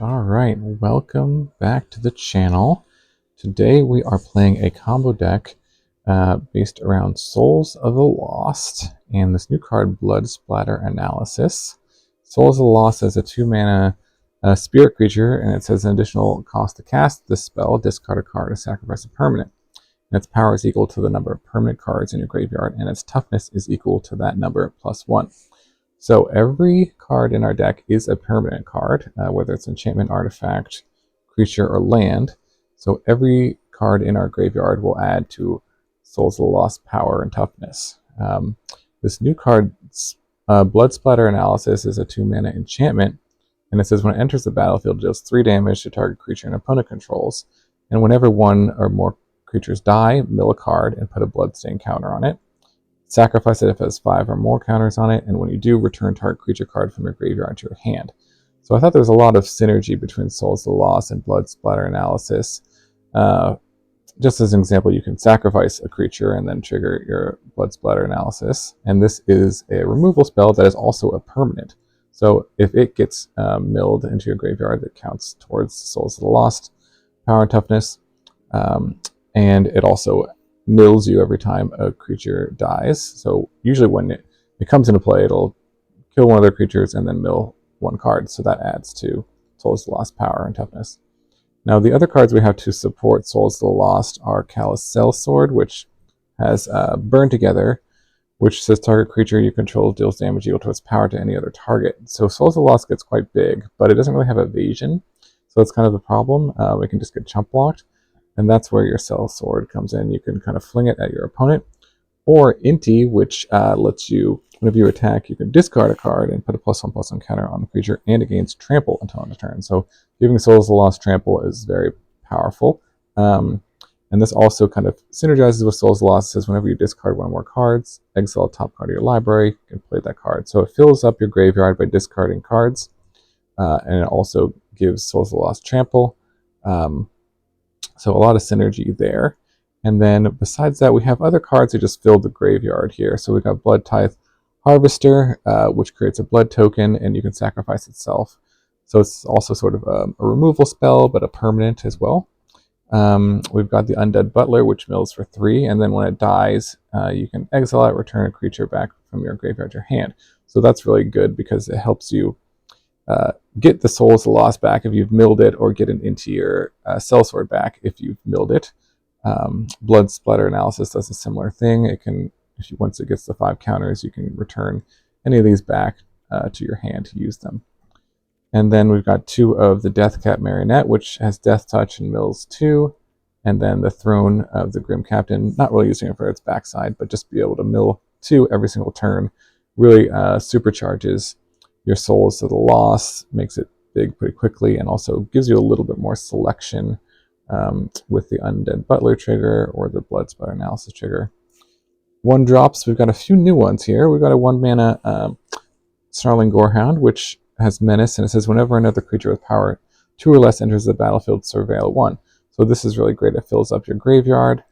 Alright, welcome back to the channel. Today we are playing a combo deck based around Souls of the Lost and this new card, Blood Splatter Analysis. Souls of the Lost is a 2-mana spirit creature, and it says an additional cost to cast this spell, discard a card, or sacrifice a permanent. And its power is equal to the number of permanent cards in your graveyard, and its toughness is equal to that number plus 1. So every card in our deck is a permanent card, whether it's enchantment, artifact, creature, or land. So every card in our graveyard will add to Souls of the Lost power and toughness. This new card, Blood Splatter Analysis, is a 2-mana enchantment, and it says when it enters the battlefield, it deals 3 damage to target creature an opponent controls. And whenever one or more creatures die, mill a card and put a bloodstain counter on it. Sacrifice it if it has 5 or more counters on it, and when you do, return target creature card from your graveyard to your hand. So I thought there was a lot of synergy between Souls of the Lost and Blood Splatter Analysis. Just as an example, you can sacrifice a creature and then trigger your Blood Splatter Analysis. And this is a removal spell that is also a permanent. So if it gets milled into your graveyard, that counts towards Souls of the Lost power and toughness. And it also mills you every time a creature dies. So usually when it comes into play, it'll kill one of their creatures and then mill 1 card. So that adds to Souls of the Lost power and toughness. Now the other cards we have to support Souls of the Lost are Callous Sell-Sword, which has Burn Together, which says target creature you control deals damage equal to its power to any other target. So Souls of the Lost gets quite big, but it doesn't really have evasion. So that's kind of the problem. We can just get chump blocked. And that's where your Sell-Sword comes in. You can kind of fling it at your opponent. Or Inti, which lets you, whenever you attack, you can discard a card and put a +1/+1 counter on the creature, and it gains trample until end of turn. So giving Souls of the Lost trample is very powerful. And this also kind of synergizes with Souls of the Lost. It says whenever you discard 1 or more cards, exile a top card of your library, you can play that card. So it fills up your graveyard by discarding cards. And it also gives Souls of the Lost trample. So a lot of synergy there. And then besides that, we have other cards that just fill the graveyard here. So we've got Bloodtithe Harvester, which creates a blood token, and you can sacrifice itself. So it's also sort of a removal spell, but a permanent as well. We've got the Undead Butler, which mills for 3, and then when it dies, you can exile it, return a creature back from your graveyard to your hand. So that's really good because it helps you get the Souls of the Lost back if you've milled it, or get an Inti or Sell-Sword back if you've milled it. Blood Splatter Analysis does a similar thing. It can, once it gets the 5 counters, you can return any of these back to your hand to use them. And then we've got 2 of the Deathcap Marionette, which has Death Touch and mills 2. And then the Throne of the Grim Captain, not really using it for its backside, but just be able to mill 2 every single turn. Really supercharges your Souls of the Lost, makes it big pretty quickly, and also gives you a little bit more selection with the Undead Butler trigger or the Blood Splatter Analysis trigger. 1-drops, we've got a few new ones here. We've got a 1-mana Snarling Gorehound, which has Menace, and it says whenever another creature with power 2 or less enters the battlefield, surveil 1. So this is really great. It fills up your graveyard.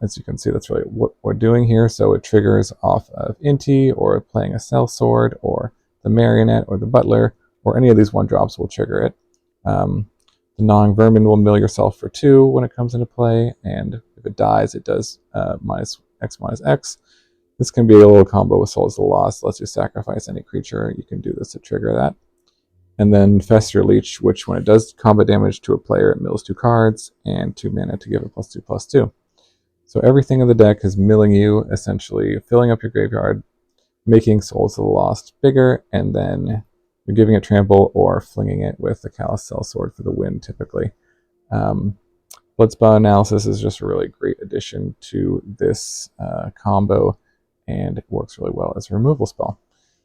As you can see, that's really what we're doing here. So it triggers off of Inti, or playing a Sell-Sword, or the Marionette, or the Butler, or any of these 1-drops will trigger it. The Gnawing Vermin will mill yourself for 2 when it comes into play, and if it dies, it does -X/-X. This can be a little combo with Souls of the Lost. Lets you sacrifice any creature. You can do this to trigger that. And then Festerleech, which when it does combat damage to a player, it mills 2 cards, and 2 mana to give it +2/+2. So everything in the deck is milling you, essentially filling up your graveyard, making Souls of the Lost bigger, and then you're giving it trample or flinging it with the Callous Sell-Sword for the win, typically. Blood Splatter Analysis is just a really great addition to this combo, and it works really well as a removal spell.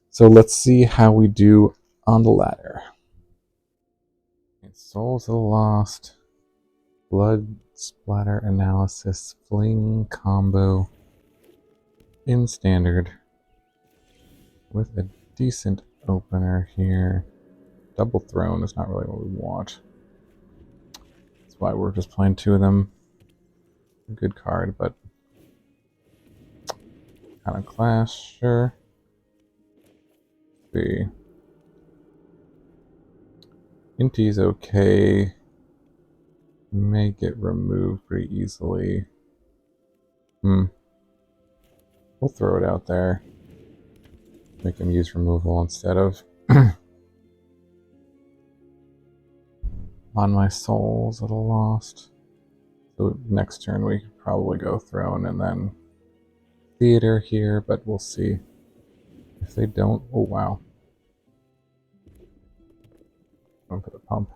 So let's see how we do on the ladder. Souls of the Lost, Blood Splatter Analysis, Fling combo in Standard, with a decent opener here. Double Throne is not really what we want. That's why we're just playing 2 of them. A good card, but kind of clash, sure. Let's see. Inti's okay. May get removed pretty easily. We'll throw it out there. Make him use removal instead of on my souls at a lost. So next turn we could probably go throne and then theater here, but we'll see. If they don't, oh wow. Going for the pump.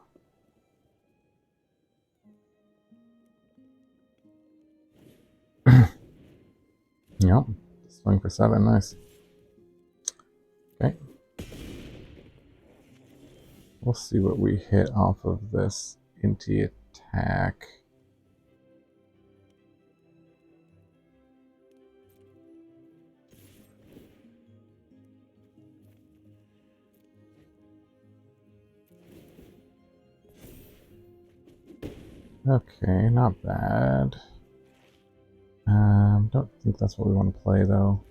Yep, swing for 7, nice. Okay. We'll see what we hit off of this Inti attack. Okay, not bad. Don't think that's what we want to play though.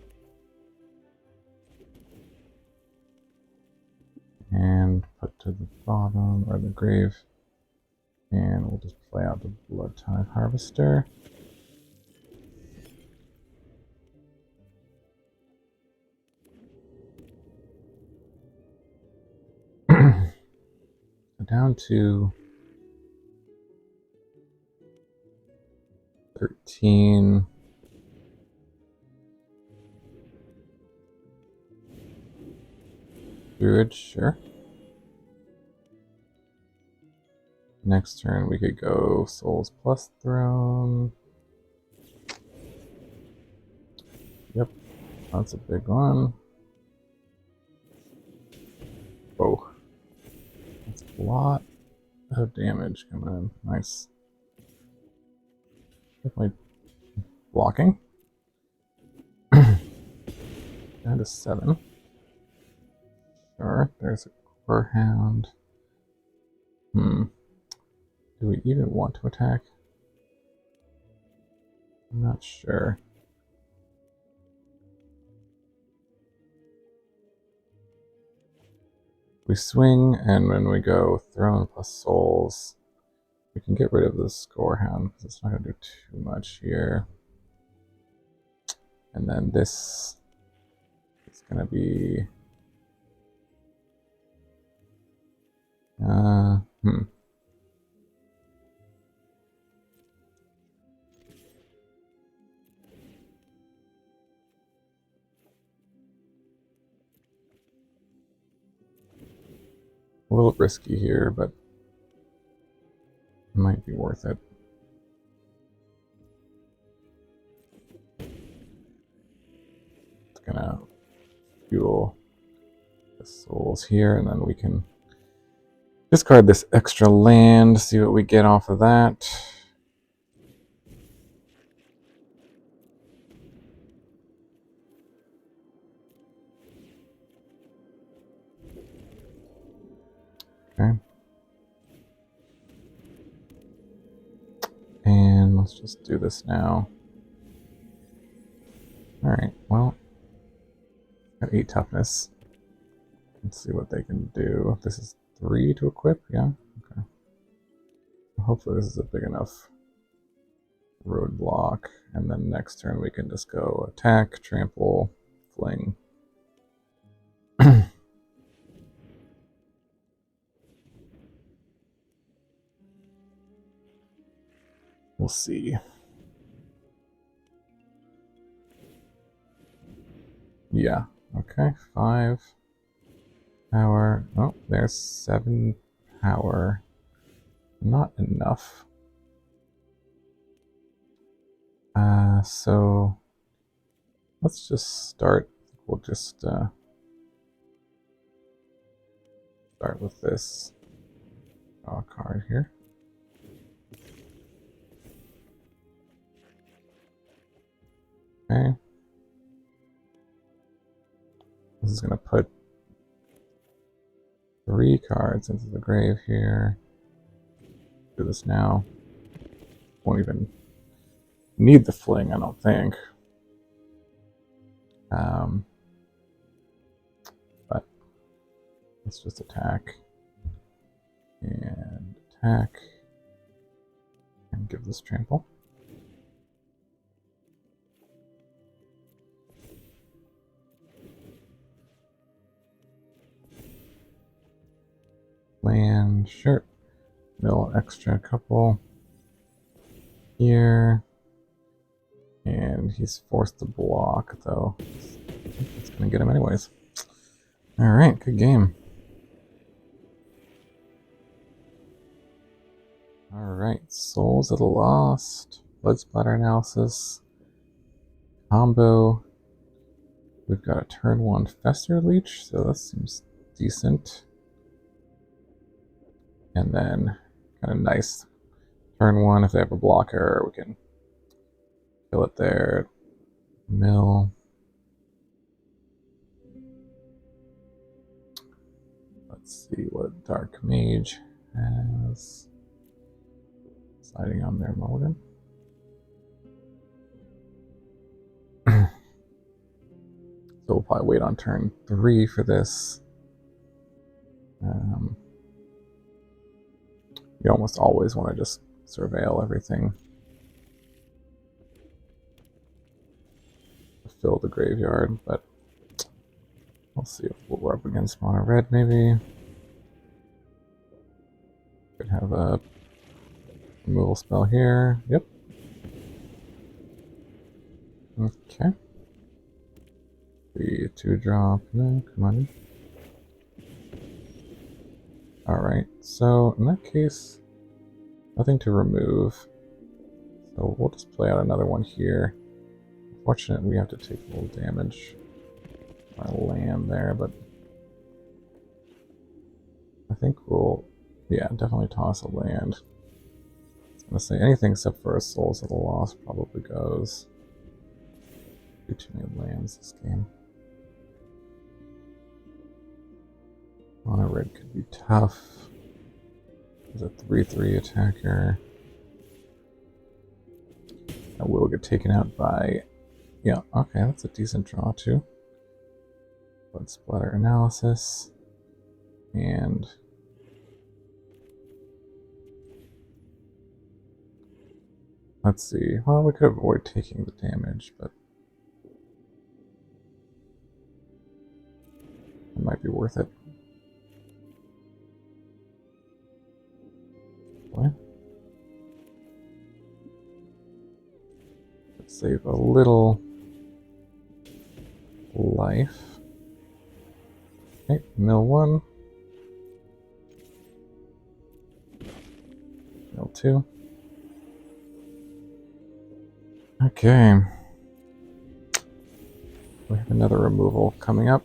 And put to the bottom or the grave. And we'll just play out the Bloodtithe Harvester. Down to 13. Druid, sure. Next turn we could go Souls plus Throne. Yep, that's a big one. Whoa. That's a lot of damage coming in. Nice. Definitely blocking. Down to 7. Sure, there's a Gorehound. Do we even want to attack? I'm not sure. We swing, and when we go Throne plus Souls, we can get rid of this Gorehound because it's not going to do too much here. And then this is going to be... A little risky here, but it might be worth it. It's gonna fuel the souls here, and then we can discard this extra land, see what we get off of that. Okay. And let's just do this now. Alright, well, got 8 toughness. Let's see what they can do. This is 3 to equip, yeah? Okay. Hopefully this is a big enough roadblock. And then next turn we can just go attack, trample, fling. We'll see. Yeah, okay, 5 power. Oh, there's 7 power. Not enough. So let's just start. We'll just start with this draw card here. Okay. This is going to put 3 cards into the grave here. Do this now. Won't even need the fling, I don't think. But let's just attack. attack and give this trample. Land, sure. Mill extra couple here. And he's forced to block, though. It's going to get him anyways. Alright, good game. Alright, Souls of the Lost. Blood Splatter Analysis. Combo. We've got a turn 1 Festerleech, so that seems decent. And then kind of nice turn 1 if they have a blocker, we can kill it there. Mill. Let's see what Dark Mage has. Sliding on their mulligan. So we'll probably wait on turn 3 for this. You almost always want to just surveil everything. Fill the graveyard, but we'll see what we're up against. Mono red, maybe. Could have a removal spell here. Yep. Okay. 2-drop. No, come on. Alright, so in that case, nothing to remove. So we'll just play out another one here. Unfortunately, we have to take a little damage. Our land there, but I think we'll, yeah, definitely toss a land. I was gonna say anything except for a Souls of the Lost probably goes. Too many lands this game. Mono red could be tough. There's a 3/3 attacker. That will get taken out by, yeah, okay, that's a decent draw too. Blood Splatter Analysis. And let's see. Well, we could avoid taking the damage, but it might be worth it. What? Let's save a little life. Okay, mill 1. Mill 2. Okay. We have another removal coming up.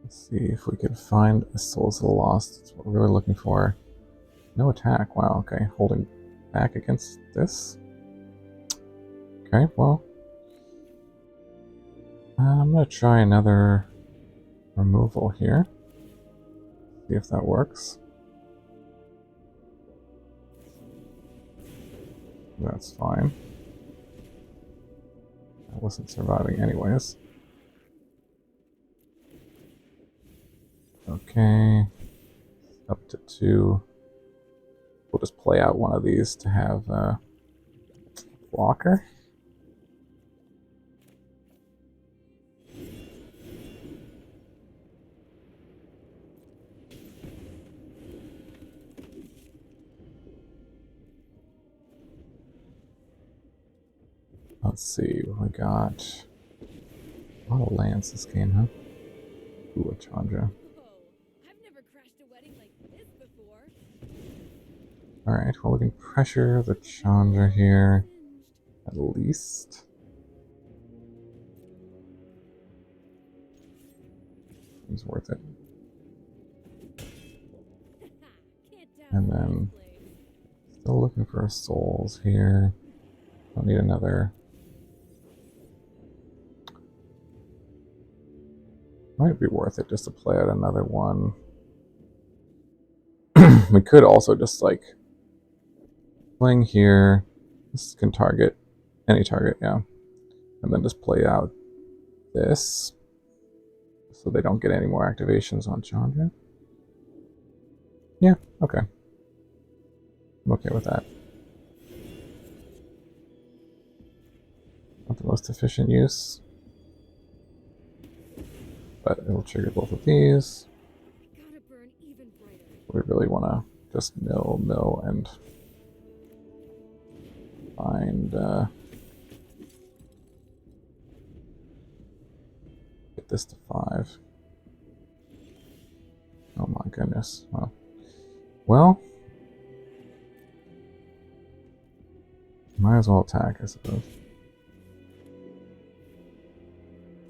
Let's see if we can find a Souls of the Lost. That's what we're really looking for. No attack. Wow, okay. Holding back against this. Okay, well. I'm going to try another removal here. See if that works. That's fine. I wasn't surviving anyways. Okay. Up to 2. We'll just play out one of these to have a blocker. Let's see, we got a lot of lands this game, huh? Ooh, a Chandra. I've never crashed a wedding like this before. Alright, well we can pressure the Chandra here, at least. Seems worth it. And then, still looking for souls here. Don't need another. Might be worth it just to play out another one. We could also just like Fling here. This can target any target, yeah. And then just play out this so they don't get any more activations on Chandra. Yeah, okay. I'm okay with that. Not the most efficient use, but it'll trigger both of these. Gotta burn even brighter. We really want to just mill, and find get this to 5. Oh my goodness. Well, might as well attack, I suppose.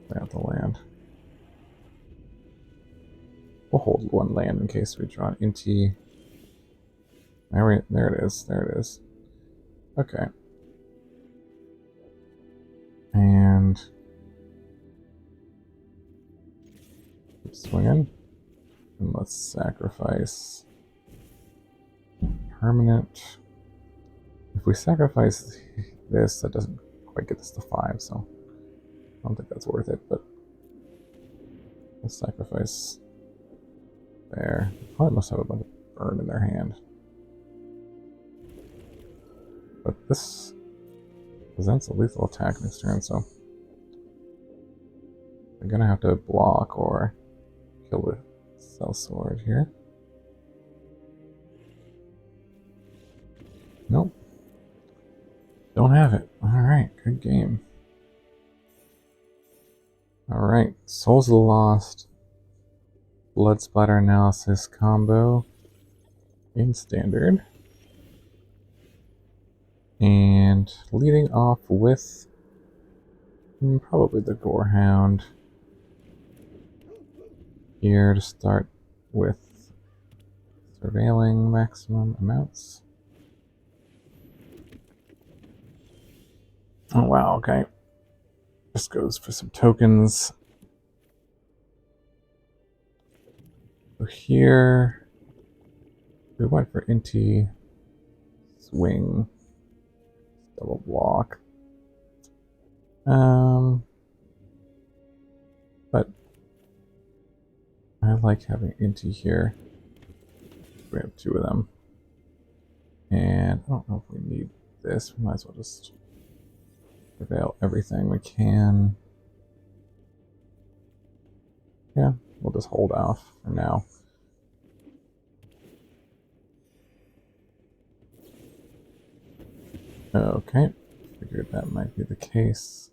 Play out the land. We'll hold 1 land in case we draw an Inti. There it is. There it is. Okay. And keep swinging. And let's sacrifice permanent. If we sacrifice this, that doesn't quite get us to 5, so I don't think that's worth it, but we'll sacrifice there. Probably must have a bunch of burn in their hand. But this presents a lethal attack next turn, so they're gonna have to block or kill the Sell-Sword here. Nope. Don't have it. Alright, good game. Alright, Souls of the Lost, Blood Splatter Analysis combo in Standard. And leading off with probably the Gorehound here to start with surveilling maximum amounts. Oh wow, okay. Just goes for some tokens. So here we went for Inti, swing, double block. But I like having Inti here. We have 2 of them. And I don't know if we need this. We might as well just prevail everything we can. Yeah, we'll just hold off for now. Okay, figured that might be the case.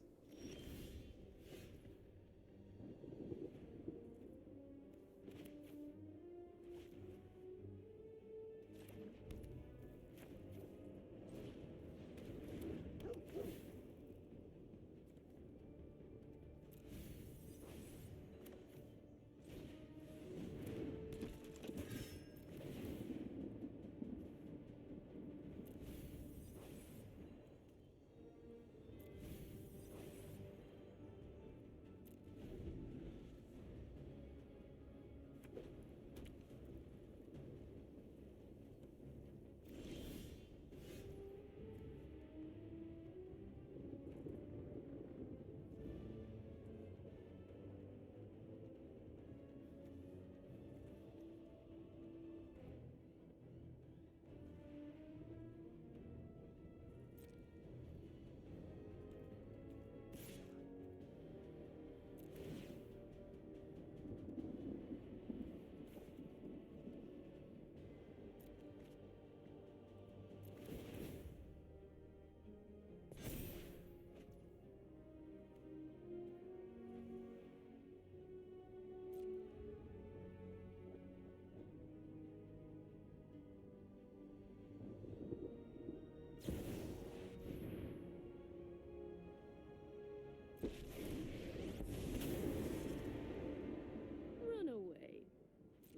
Run away.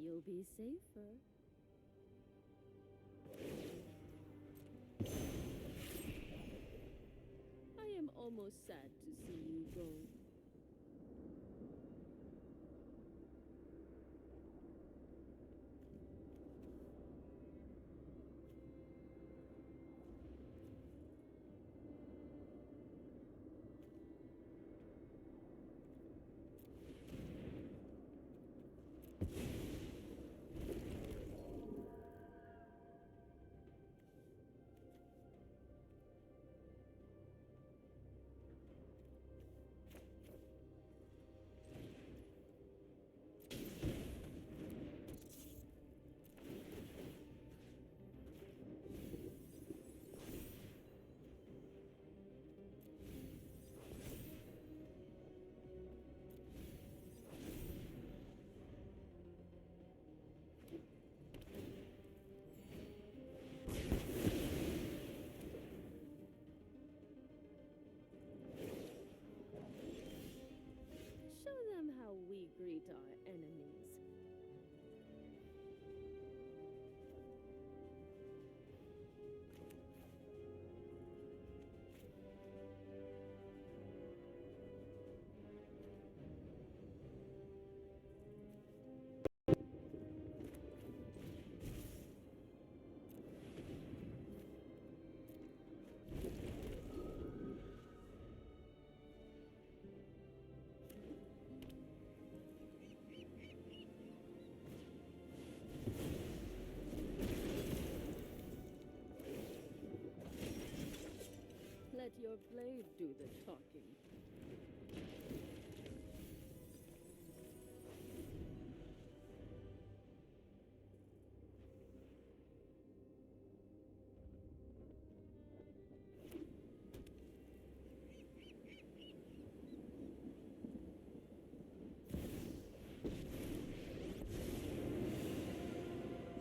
You'll be safer. I am almost sad to see you go. your blade do the talking.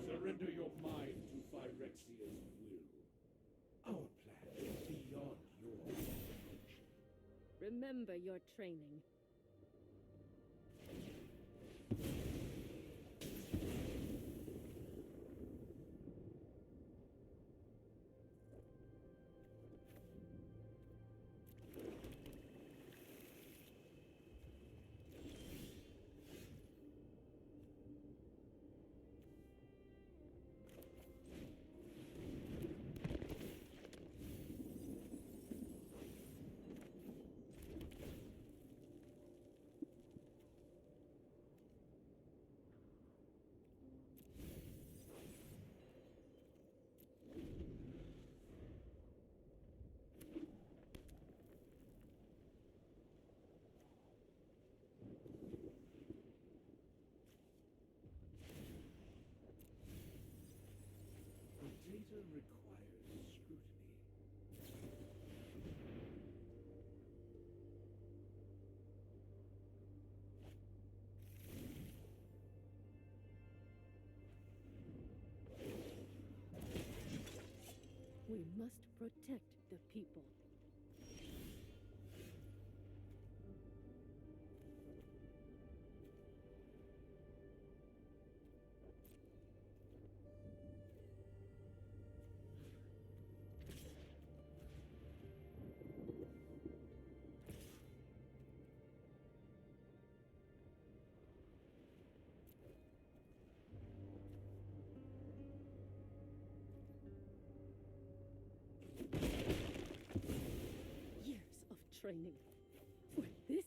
Surrender your mind to Phyrexia's will. Our plan is beyond your comprehension. Remember your training. The data requires scrutiny. We must protect the people. Years of training for this?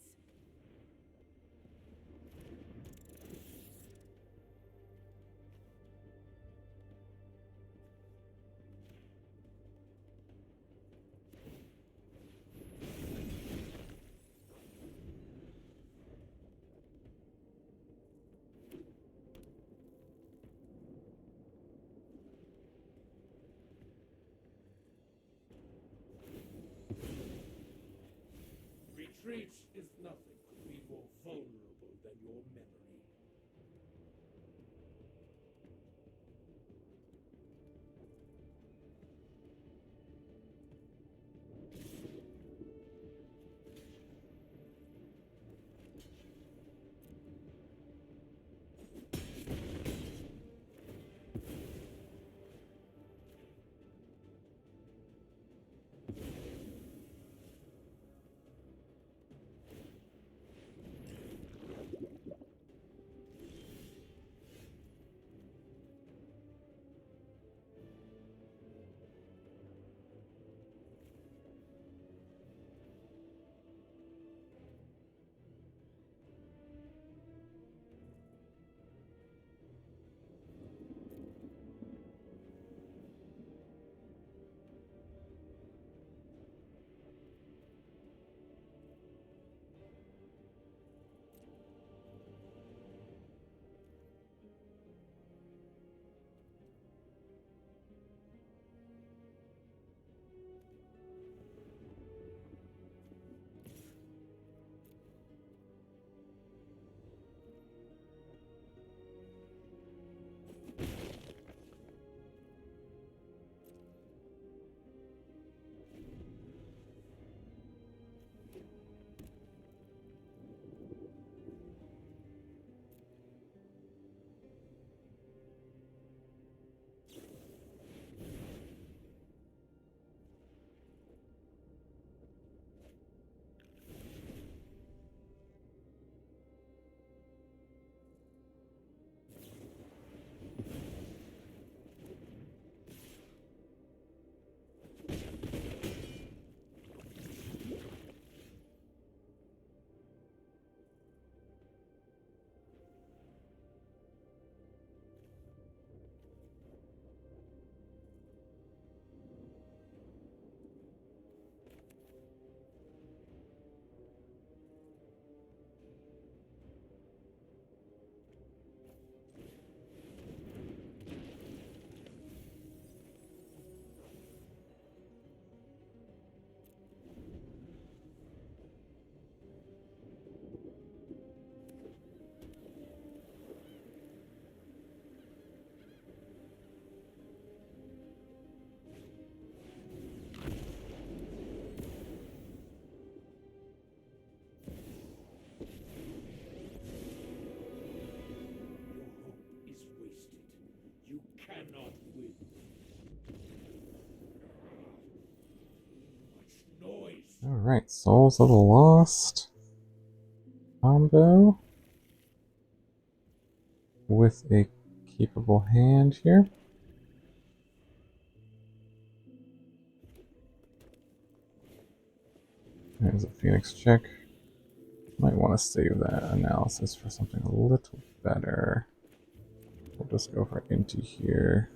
Alright, Souls of the Lost combo with a capable hand here. There's a Phoenix check. Might want to save that analysis for something a little better. We'll just go for Inti here.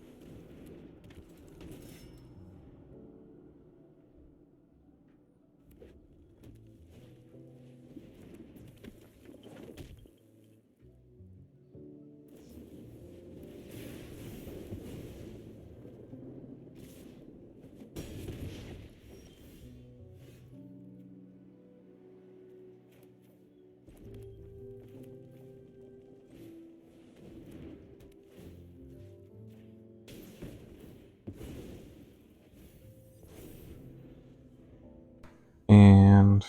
And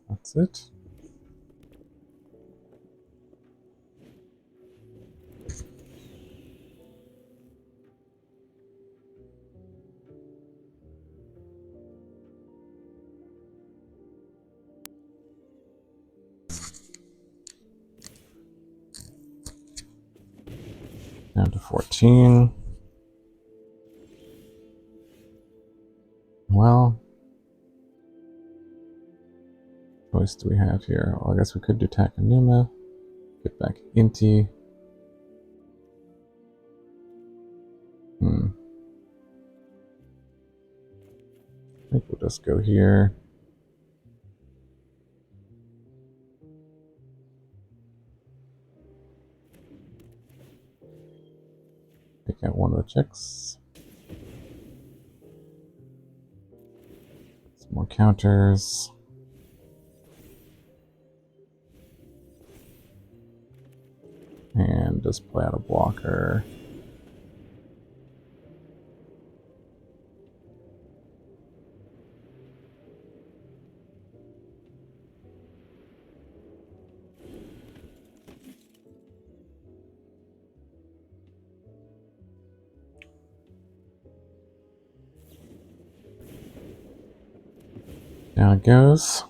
that's it. Down to 14. Well, what choice do we have here? Well, I guess we could do Takenuma. Get back Inti. I think we'll just go here. Take out one of the checks. Some more counters. And just play out a blocker. Down it goes.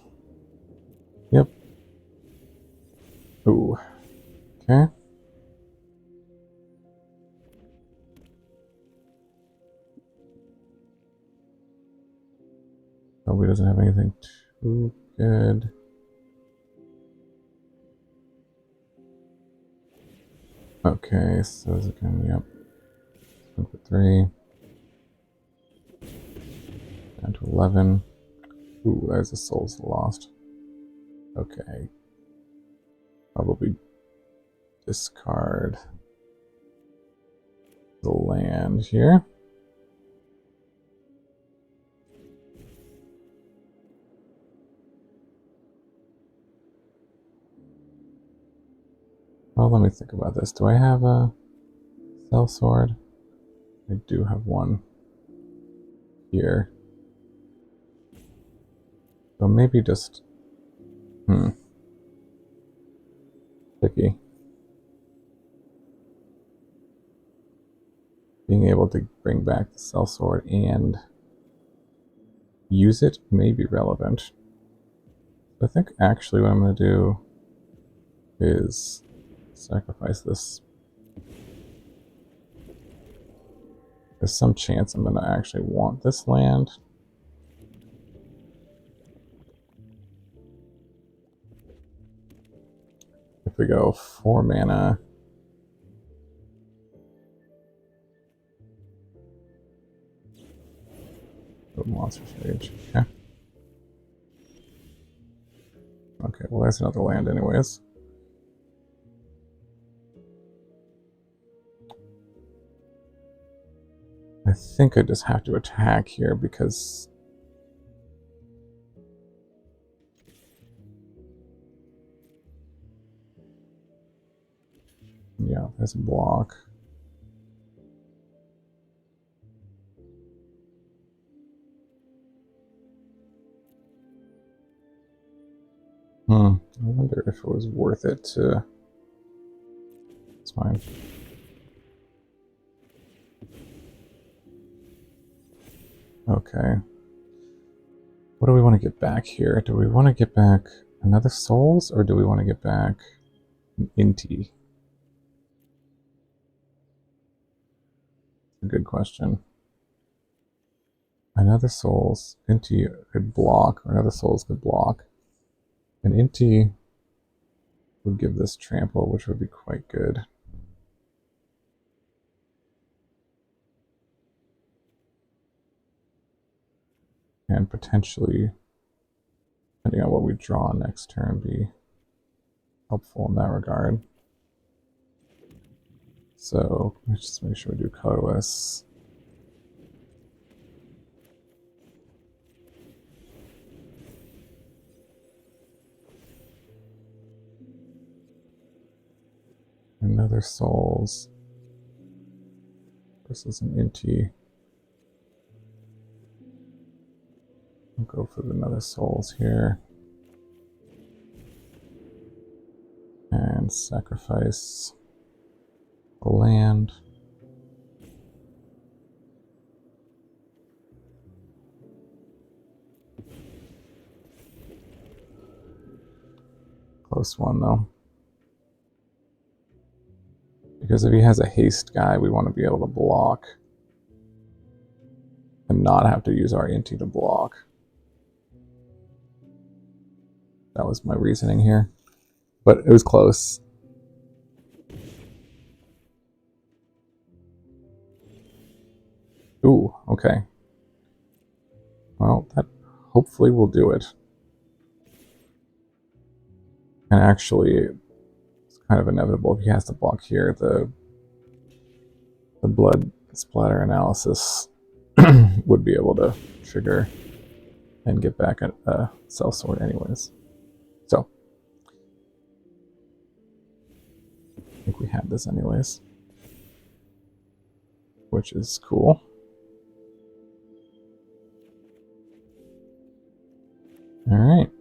Yep. Ooh. Okay. Probably doesn't have anything too good. Okay, so is it going, yep. 1 for 3. Down to 11. Ooh, there's the Souls Lost. Okay. Probably discard the land here. Well, let me think about this. Do I have a Sell-Sword? I do have one here. So maybe just... Tricky. Being able to bring back the Sell-Sword and use it may be relevant. I think actually what I'm going to do is sacrifice this. There's some chance I'm going to actually want this land. If we go 4 mana, Monster's Rage. Okay. Okay, well that's another land anyways. I think I just have to attack here because yeah, there's a block. I wonder if it was worth it to... It's fine. Okay. what do we want to get back here? Do we want to get back another Souls, or do we want to get back an Inti? A good question. Another Souls. Inti could block, or another Souls could block. An Inti would give this trample, which would be quite good. And potentially, depending on what we draw next turn, be helpful in that regard. So let's just make sure we do colorless. Another Souls versus an Inti. I'll go for another Souls here. And sacrifice a land. Close one though. Because if he has a haste guy, we want to be able to block. And not have to use our Inti to block. That was my reasoning here. But it was close. Ooh, okay. Well, that hopefully will do it. And actually, it's kind of inevitable if he has to block here. The blood splatter analysis would be able to trigger and get back a Sell-Sword anyways. So, I think we had this anyways, which is cool. All right.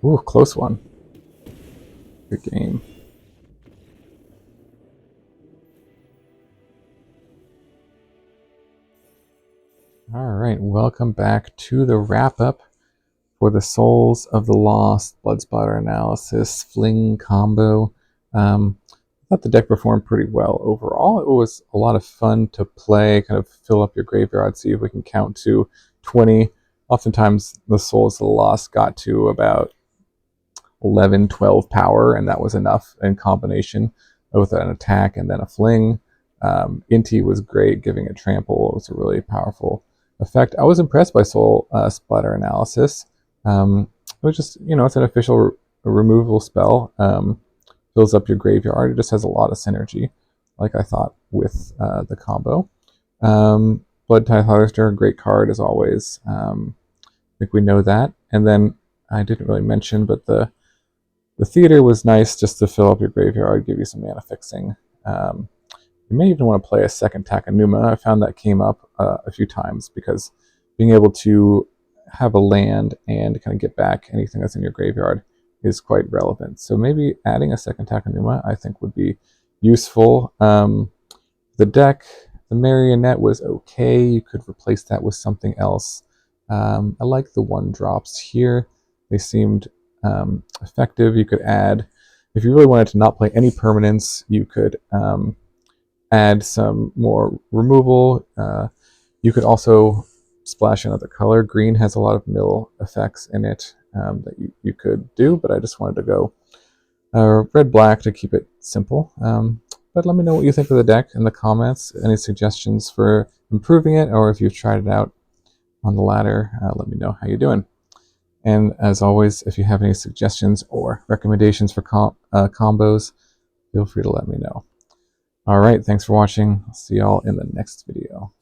Ooh, close one. Good game. All right, welcome back to the wrap-up for the Souls of the Lost Blood Splatter Analysis Fling combo. I thought the deck performed pretty well overall. It was a lot of fun to play, kind of fill up your graveyard, see if we can count to 20. Oftentimes, the Souls of the Lost got to about 11, 12 power, and that was enough in combination with an attack and then a fling. Inti was great, giving it trample. It was a really powerful effect. I was impressed by Soul Splatter Analysis. It was just, it's an official removal spell. Fills up your graveyard. It just has a lot of synergy, like I thought with the combo. Bloodtithe Harvester, great card as always. I think we know that. And then I didn't really mention, but the theater was nice just to fill up your graveyard, give you some mana fixing. You may even want to play a second Takenuma. I found that came up a few times because being able to have a land and kind of get back anything that's in your graveyard is quite relevant. So maybe adding a second Takenuma I think would be useful. The deck, the Marionette was okay. You could replace that with something else. I like the 1-drops here. They seemed effective. You could add, if you really wanted to not play any permanents, you could add some more removal. You could also splash another color. Green has a lot of mill effects in it that you could do, but I just wanted to go red-black to keep it simple. But let me know what you think of the deck in the comments. Any suggestions for improving it, or if you've tried it out on the ladder, let me know how you're doing. And as always, if you have any suggestions or recommendations for combos, feel free to let me know. All right, thanks for watching. I'll see y'all in the next video.